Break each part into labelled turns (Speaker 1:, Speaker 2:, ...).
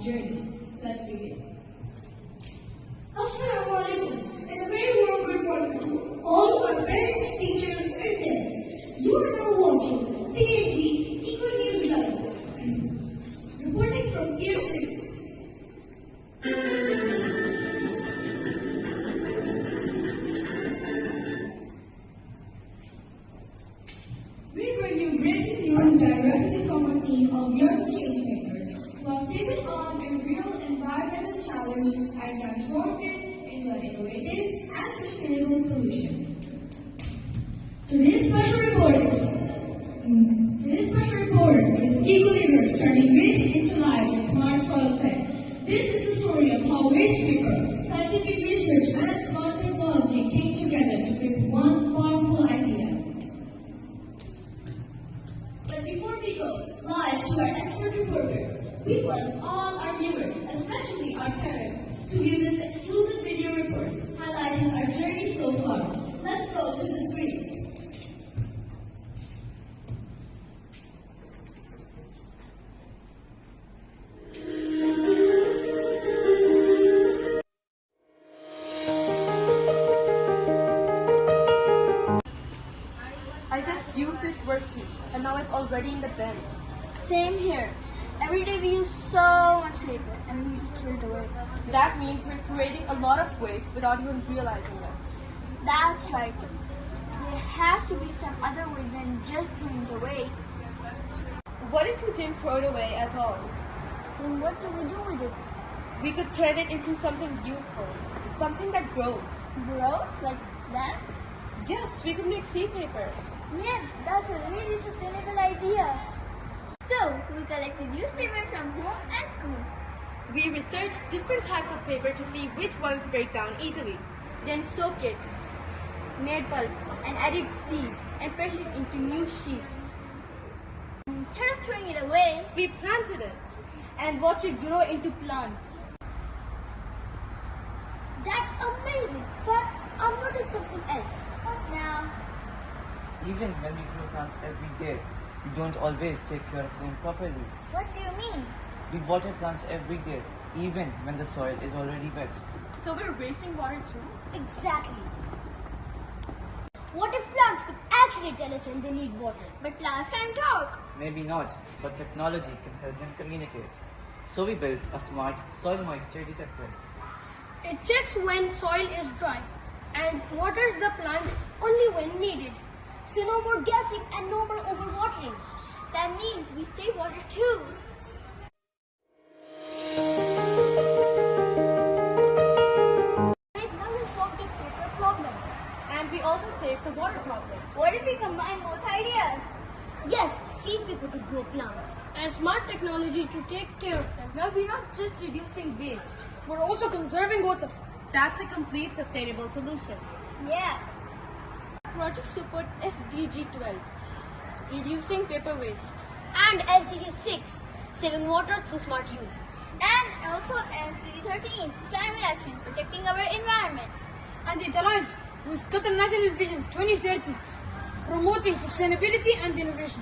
Speaker 1: journey. Let's begin.
Speaker 2: Assalamu alaikum, and a very warm good morning to all our parents, teachers, and guests. You are now watching TNG Eco News Live, reporting from Year 6.
Speaker 1: We bring you breaking news directly from a team of young changemakers who have taken on a real environmental challenge and transformed it into an innovative and sustainable solution. Today's special report is Eco Leaders turning waste into life with smart soil tech. This is the story of how waste paper, scientific research, and smart technology came together to create one powerful idea. But before we go live to our expert reporters, we want all our viewers, especially our parents, to view this exclusive video report highlighting our journey so far. Let's go to the screen.
Speaker 3: I just used this worksheet and now it's already in the bin.
Speaker 4: Same here. Every day we use so much paper and we just throw it away.
Speaker 3: That means we're creating a lot of waste without even realizing it.
Speaker 4: That's right. There has to be some other way than just throwing it away.
Speaker 3: What if we didn't throw it away at all?
Speaker 4: Then what do we do with it?
Speaker 3: We could turn it into something useful, something that grows.
Speaker 4: Growth? Like plants?
Speaker 3: Yes, we could make seed paper.
Speaker 4: Yes, that's a really sustainable idea. So, we collected newspaper from home and school.
Speaker 3: We researched different types of paper to see which ones break down easily.
Speaker 4: Then soaked it, made pulp, and added seeds and pressed it into new sheets. Instead of throwing it away,
Speaker 3: We planted it.
Speaker 4: and watch it grow into plants. That's amazing, but I've noticed something else. What now?
Speaker 5: Even when we grow plants every day, we don't always take care of them properly.
Speaker 4: What do you mean?
Speaker 5: We water plants every day, even when the soil is already wet.
Speaker 3: So we're wasting water too?
Speaker 4: Exactly. What if plants could actually tell us when they need water? But plants can't talk.
Speaker 5: Maybe not, but technology can help them communicate. So we built a smart soil moisture detector.
Speaker 6: It checks when soil is dry and waters the plant only when needed.
Speaker 4: So no more guessing and no more overwatering. That means we save water too.
Speaker 6: Right now we solved the paper problem.
Speaker 3: And we also saved the water problem.
Speaker 4: What if we combine both ideas? Yes, seed paper to grow plants.
Speaker 6: And smart technology to take care of them.
Speaker 3: Now we're not just reducing waste.
Speaker 6: We're also conserving water.
Speaker 3: That's a complete sustainable solution.
Speaker 4: Yeah.
Speaker 3: Project support SDG 12, reducing paper waste.
Speaker 4: And SDG 6, saving water through smart use. And also SDG 13, climate action, protecting our environment.
Speaker 6: And it aligns with Qatar National Vision 2030, promoting sustainability and innovation.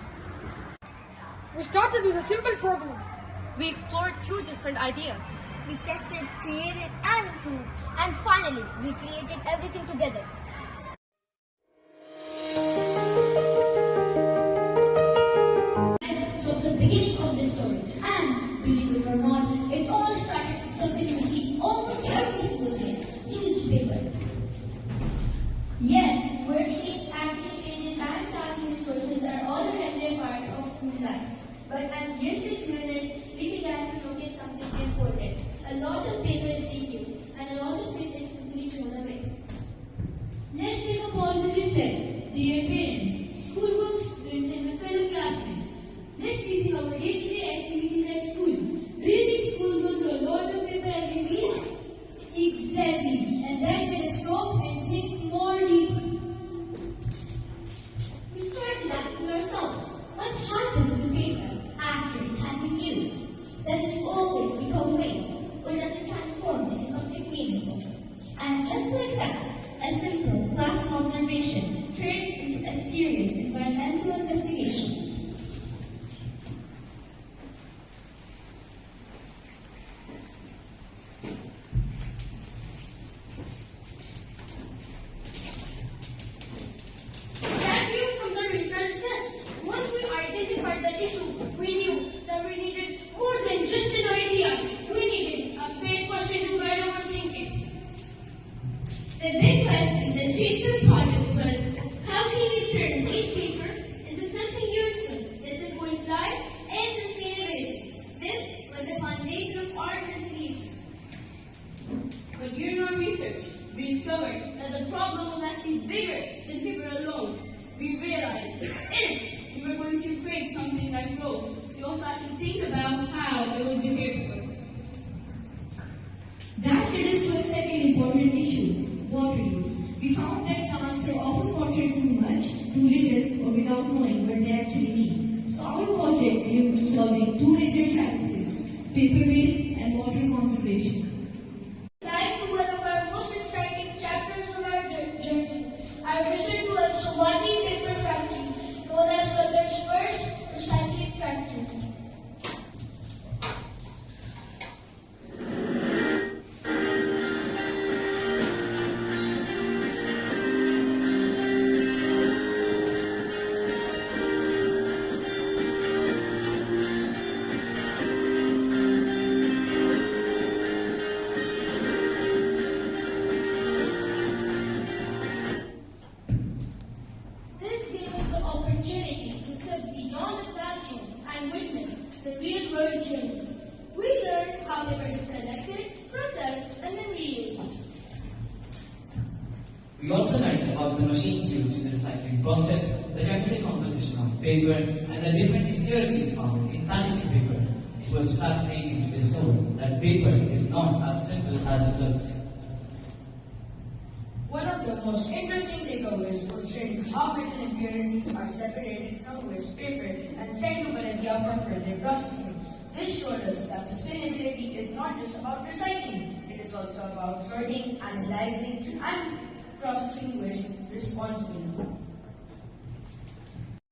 Speaker 6: We started with a simple problem.
Speaker 3: We explored two different ideas.
Speaker 4: We tested, created, and improved. And finally, we created everything together.
Speaker 1: From the beginning of this story, and believe it or not, it all started with something we see almost every single day: used paper. Yes, worksheets, activity pages, and classroom resources are all a regular part of school life. But as Year 6 learners, we began to notice something important. A lot of paper is being used, and a lot of it is simply thrown away.
Speaker 7: discovered that the problem was actually bigger than paper alone. We realized if we were going to create something that grows, we also have to think about how it would be cared for.
Speaker 1: That led us to a second important issue, water use. We found that plants are often watered too much, too little, or without knowing what they actually need. So our project aimed to solving two major challenges, paper waste and water conservation.
Speaker 2: Back to one of our most exciting chapters of our journey, our vision to a Somali paper factory, known as Qatar's first recycling factory.
Speaker 8: This gave us the opportunity to step beyond the classroom and witness the real-world journey. We learned how paper is collected, processed, and then reused.
Speaker 9: We also learned about the machines used in the recycling process, the chemical composition of paper, and the different impurities found in packaging paper. It was fascinating to discover that paper is not as simple as it looks.
Speaker 10: One of the most interesting takeaways was learning how metal impurities are separated from waste paper and sent to Banadia for further processing. This showed us that sustainability is not just about recycling, it is also about sorting, analyzing, and processing waste responsibly.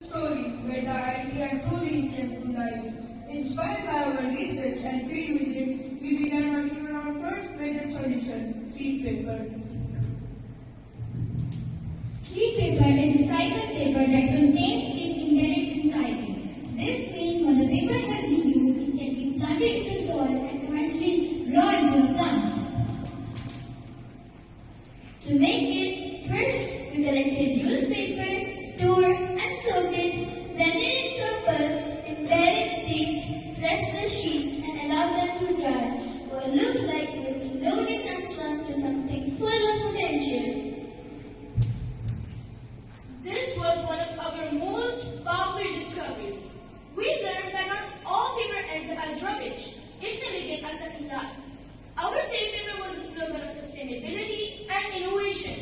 Speaker 1: Story where the idea truly came to life. Inspired by our research and field visit, we began working on our first metal solution, seed paper.
Speaker 8: Seed paper is recycled paper that contains seeds embedded inside it. This means when the paper has been used, it can be planted into soil and eventually grow into a plant. To make it, first we collected used paper, tore and soaked it, blended it into a pulp, embedded seeds, pressed the sheets and allowed them to dry. What looked like we slowly transformed to something full of potential. This was one of our most powerful discoveries. We learned that not all paper ends up as rubbish. It can begin as a life. Our safe paper was a slogan of sustainability and innovation.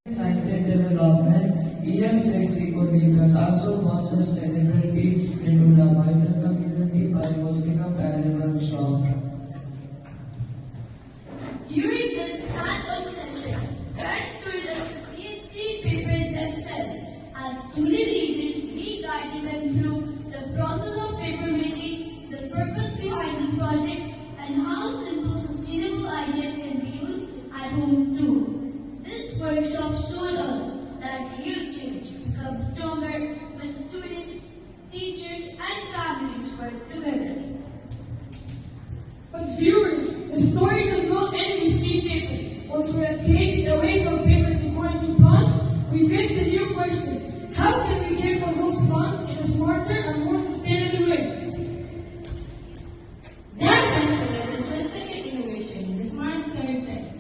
Speaker 11: Scientific development, ES6 eco-leaders also brought sustainability into the wider community by hosting a parallel workshop.
Speaker 8: During this hands-on session, parents told us to create seed paper themselves. As student leaders, we guided them through the process of paper making, the purpose behind this project, and how simple sustainable ideas can be used at home too. This workshop showed us that real change becomes stronger when students, teachers, and families work together.
Speaker 6: But viewers, the story does not end with seed paper. Once we have changed away from paper to go into plants, we face the new question: how can we care for those plants in a smarter and more sustainable way?
Speaker 1: That question led us to a second innovation, the smart soil tank.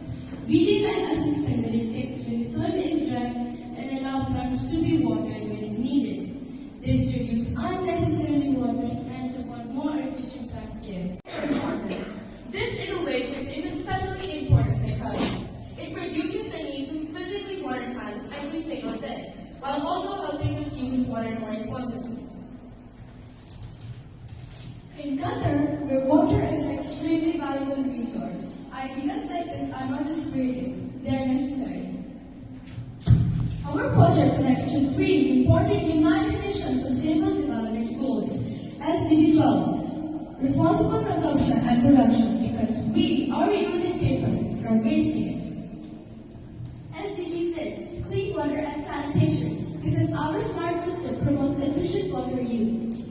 Speaker 1: We designed a system that detects when soil is dry and allow plants to be watered when it's needed. This reduces unnecessarily watering and support more efficient plant care.
Speaker 3: This innovation is especially important because it reduces the need to physically water plants every single day, while also helping us use water more responsibly.
Speaker 1: In Qatar, where water is an extremely valuable resource, ideas like this are not just creative, they are necessary. Our project connects to three important United Nations Sustainable Development Goals: SDG 12, responsible consumption and production, because we are reusing paper instead of wasting it. SDG 6, clean water and sanitation, because our smart system promotes efficient water use.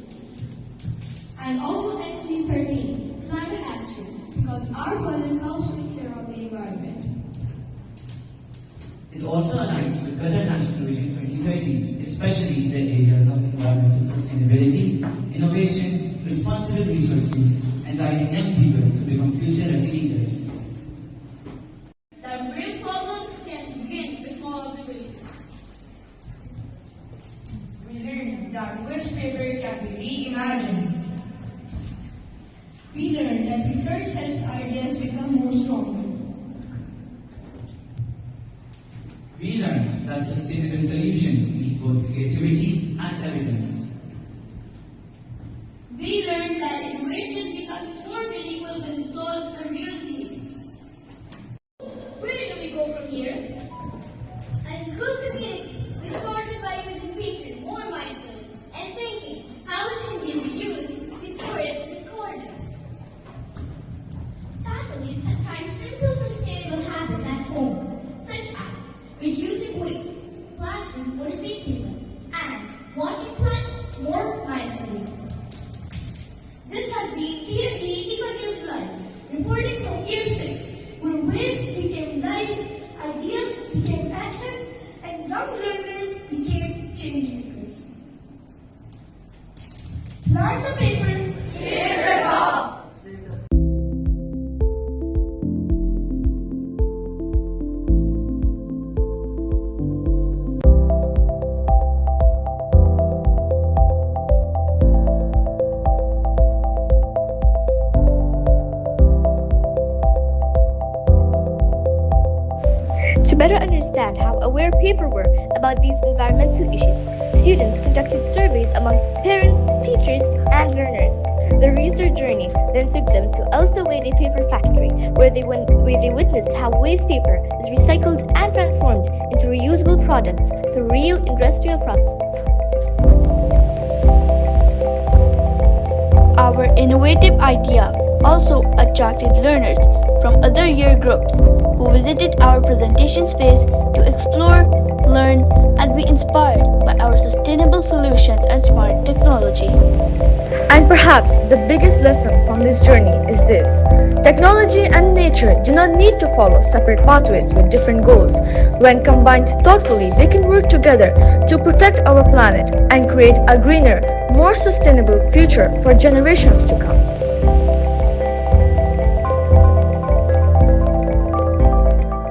Speaker 1: And also SDG 13, climate action, because our project helps take care of the environment.
Speaker 9: It also aligns with Qatar National Vision 2030, especially in the areas of environmental sustainability, innovation, responsible resource use, and guiding young people to become future-ready leaders.
Speaker 3: That
Speaker 1: We learned that research helps ideas become more stronger.
Speaker 9: We learned that sustainable solutions need both creativity and evidence.
Speaker 8: We learned that innovation becomes more meaningful when it solves a real need. Where do we go from here? As a school community, we started by using paper more mindfully and thinking how it can be reused before it's discarded. Families have tried simple sustainable habits at home, such as reducing waste, planting more seed paper, and watering plants more mindfully. This has been TNG Eco News Live, reporting from Year 6, where waves became life, ideas became action, and young learners became change makers. Plant the paper, save the cup.
Speaker 12: To better understand how aware people were about these environmental issues, students conducted surveys among parents, teachers, and learners. The research journey then took them to Elsa Wade Paper Factory, where they witnessed how waste paper is recycled and transformed into reusable products through real industrial processes. Our innovative idea also attracted learners from other year groups who visited our presentation space to explore, learn, and be inspired by our sustainable solutions and smart technology. And perhaps the biggest lesson from this journey is this: technology and nature do not need to follow separate pathways with different goals. When combined thoughtfully, they can work together to protect our planet and create a greener, more sustainable future for generations to come.